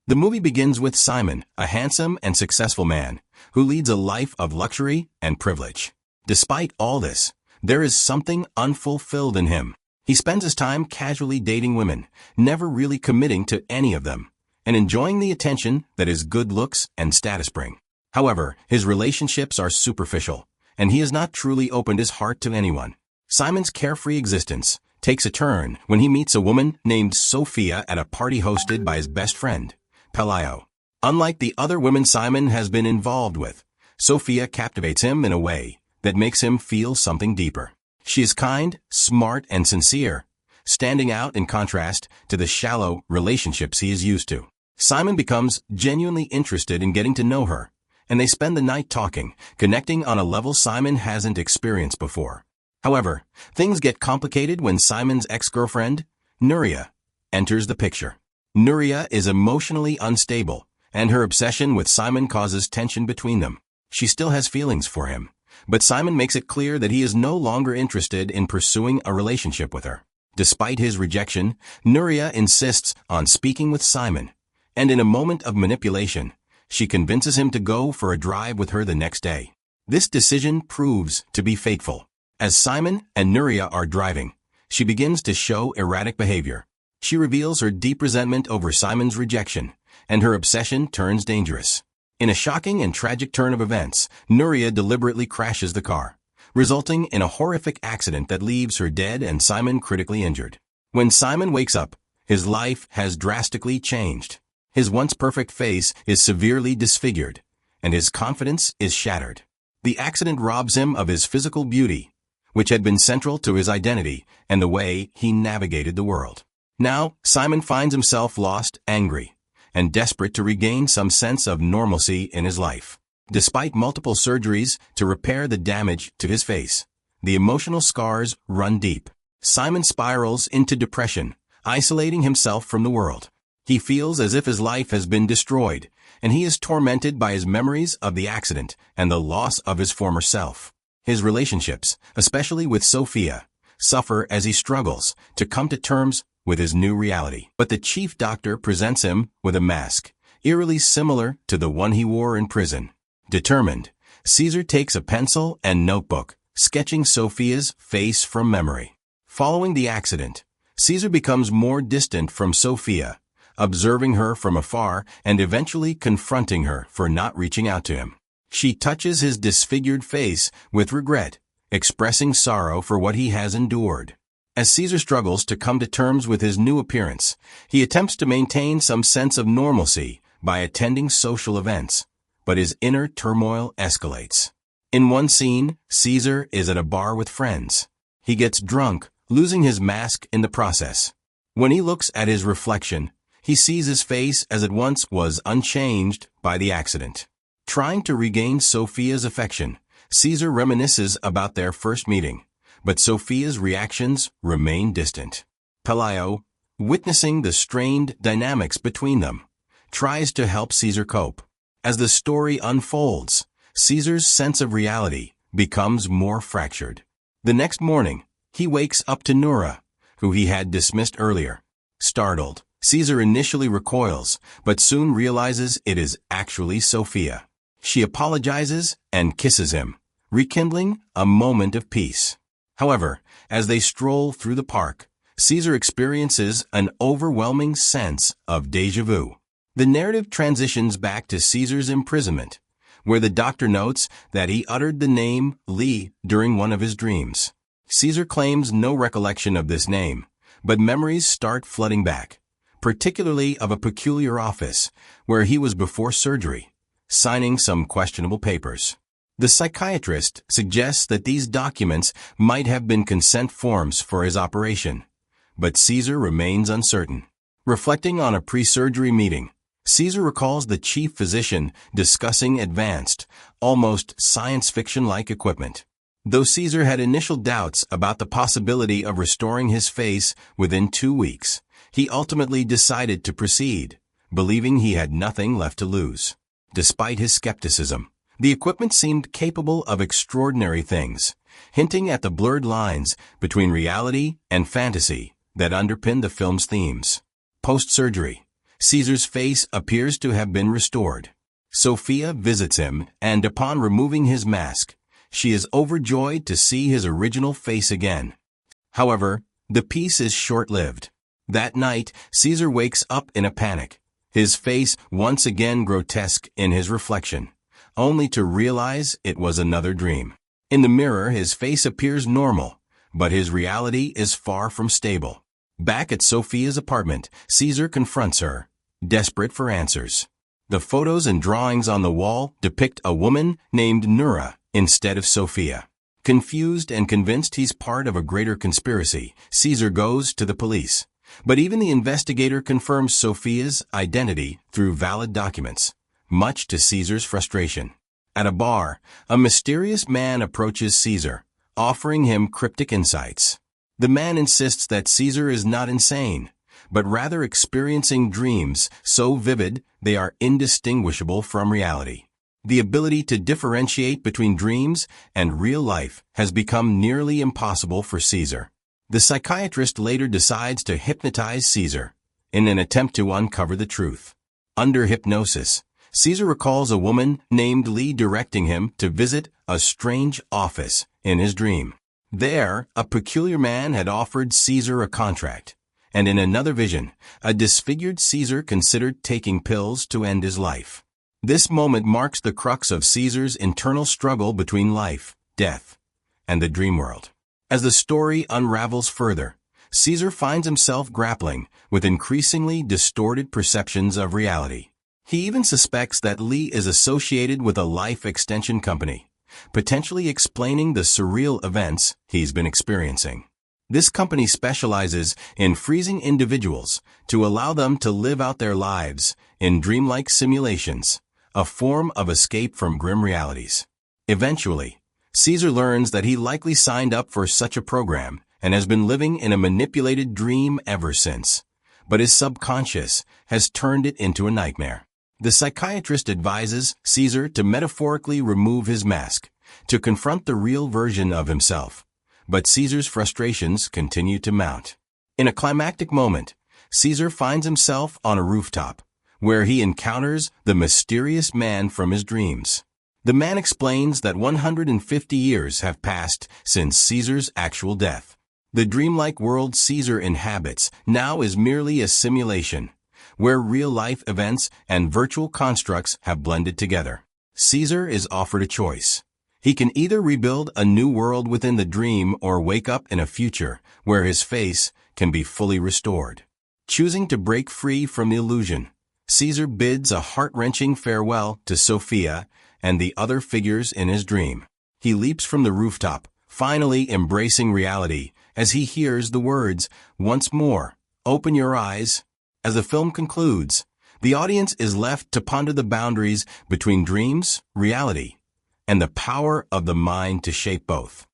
The movie begins with Simon, a handsome and successful man, who leads a life of luxury and privilege. Despite all this, there is something unfulfilled in him. He spends his time casually dating women, never really committing to any of them, and enjoying the attention that his good looks and status bring. However, his relationships are superficial, and he has not truly opened his heart to anyone. Simon's carefree existence takes a turn when he meets a woman named Sophia at a party hosted by his best friend, Penélope. Unlike the other women Simon has been involved with, Sophia captivates him in a way that makes him feel something deeper. She is kind, smart, and sincere, standing out in contrast to the shallow relationships he is used to. Simon becomes genuinely interested in getting to know her, and they spend the night talking, connecting on a level Simon hasn't experienced before. However, things get complicated when Simon's ex-girlfriend, Nuria, enters the picture. Nuria is emotionally unstable, and her obsession with Simon causes tension between them. She still has feelings for him, but Simon makes it clear that he is no longer interested in pursuing a relationship with her. Despite his rejection, Nuria insists on speaking with Simon, and in a moment of manipulation, she convinces him to go for a drive with her the next day. This decision proves to be fateful. As Simon and Nuria are driving, she begins to show erratic behavior. She reveals her deep resentment over Simon's rejection, and her obsession turns dangerous. In a shocking and tragic turn of events, Nuria deliberately crashes the car, resulting in a horrific accident that leaves her dead and Simon critically injured. When Simon wakes up, his life has drastically changed. His once perfect face is severely disfigured, and his confidence is shattered. The accident robs him of his physical beauty, which had been central to his identity and the way he navigated the world. Now, Simon finds himself lost, angry, and desperate to regain some sense of normalcy in his life. Despite multiple surgeries to repair the damage to his face, the emotional scars run deep. Simon spirals into depression, isolating himself from the world. He feels as if his life has been destroyed, and he is tormented by his memories of the accident and the loss of his former self. His relationships, especially with Sophia, suffer as he struggles to come to terms with his new reality. But the chief doctor presents him with a mask, eerily similar to the one he wore in prison. Determined, Caesar takes a pencil and notebook, sketching Sophia's face from memory. Following the accident, Caesar becomes more distant from Sophia, observing her from afar and eventually confronting her for not reaching out to him. She touches his disfigured face with regret, expressing sorrow for what he has endured. As Caesar struggles to come to terms with his new appearance, he attempts to maintain some sense of normalcy by attending social events, but his inner turmoil escalates. In one scene, Caesar is at a bar with friends. He gets drunk, losing his mask in the process. When he looks at his reflection, he sees his face as it once was unchanged by the accident. Trying to regain Sophia's affection, Caesar reminisces about their first meeting, but Sophia's reactions remain distant. Penélope, witnessing the strained dynamics between them, tries to help Caesar cope. As the story unfolds, Caesar's sense of reality becomes more fractured. The next morning, he wakes up to Nura, who he had dismissed earlier. Startled, Caesar initially recoils, but soon realizes it is actually Sophia. She apologizes and kisses him, rekindling a moment of peace. However, as they stroll through the park, Caesar experiences an overwhelming sense of déjà vu. The narrative transitions back to Caesar's imprisonment, where the doctor notes that he uttered the name Lee during one of his dreams. Caesar claims no recollection of this name, but memories start flooding back, particularly of a peculiar office where he was before surgery, signing some questionable papers. The psychiatrist suggests that these documents might have been consent forms for his operation, but Caesar remains uncertain. Reflecting on a pre-surgery meeting, Caesar recalls the chief physician discussing advanced, almost science fiction-like equipment. Though Caesar had initial doubts about the possibility of restoring his face within 2 weeks, he ultimately decided to proceed, believing he had nothing left to lose. Despite his skepticism, the equipment seemed capable of extraordinary things, hinting at the blurred lines between reality and fantasy that underpin the film's themes. Post-surgery, Caesar's face appears to have been restored. Sophia visits him, and upon removing his mask, she is overjoyed to see his original face again. However, the peace is short-lived. That night, Caesar wakes up in a panic, his face once again grotesque in his reflection, only to realize it was another dream. In the mirror, his face appears normal, but his reality is far from stable. Back at Sophia's apartment, Caesar confronts her, desperate for answers. The photos and drawings on the wall depict a woman named Nura instead of Sophia. Confused and convinced he's part of a greater conspiracy, Caesar goes to the police. But even the investigator confirms Sophia's identity through valid documents, much to Caesar's frustration. At a bar, a mysterious man approaches Caesar, offering him cryptic insights. The man insists that Caesar is not insane, but rather experiencing dreams so vivid they are indistinguishable from reality. The ability to differentiate between dreams and real life has become nearly impossible for Caesar. The psychiatrist later decides to hypnotize Caesar in an attempt to uncover the truth. Under hypnosis, Caesar recalls a woman named Lee directing him to visit a strange office in his dream. There, a peculiar man had offered Caesar a contract, and in another vision, a disfigured Caesar considered taking pills to end his life. This moment marks the crux of Caesar's internal struggle between life, death, and the dream world. As the story unravels further, Caesar finds himself grappling with increasingly distorted perceptions of reality. He even suspects that Lee is associated with a life extension company, potentially explaining the surreal events he's been experiencing. This company specializes in freezing individuals to allow them to live out their lives in dreamlike simulations, a form of escape from grim realities. Eventually, Caesar learns that he likely signed up for such a program and has been living in a manipulated dream ever since, but his subconscious has turned it into a nightmare. The psychiatrist advises Caesar to metaphorically remove his mask, to confront the real version of himself, but Caesar's frustrations continue to mount. In a climactic moment, Caesar finds himself on a rooftop, where he encounters the mysterious man from his dreams. The man explains that 150 years have passed since Caesar's actual death. The dreamlike world Caesar inhabits now is merely a simulation, where real-life events and virtual constructs have blended together. Caesar is offered a choice. He can either rebuild a new world within the dream or wake up in a future where his face can be fully restored. Choosing to break free from the illusion, Caesar bids a heart-wrenching farewell to Sophia and the other figures in his dream. He leaps from the rooftop, finally embracing reality as he hears the words, "Once more, open your eyes." As the film concludes, the audience is left to ponder the boundaries between dreams, reality, and the power of the mind to shape both.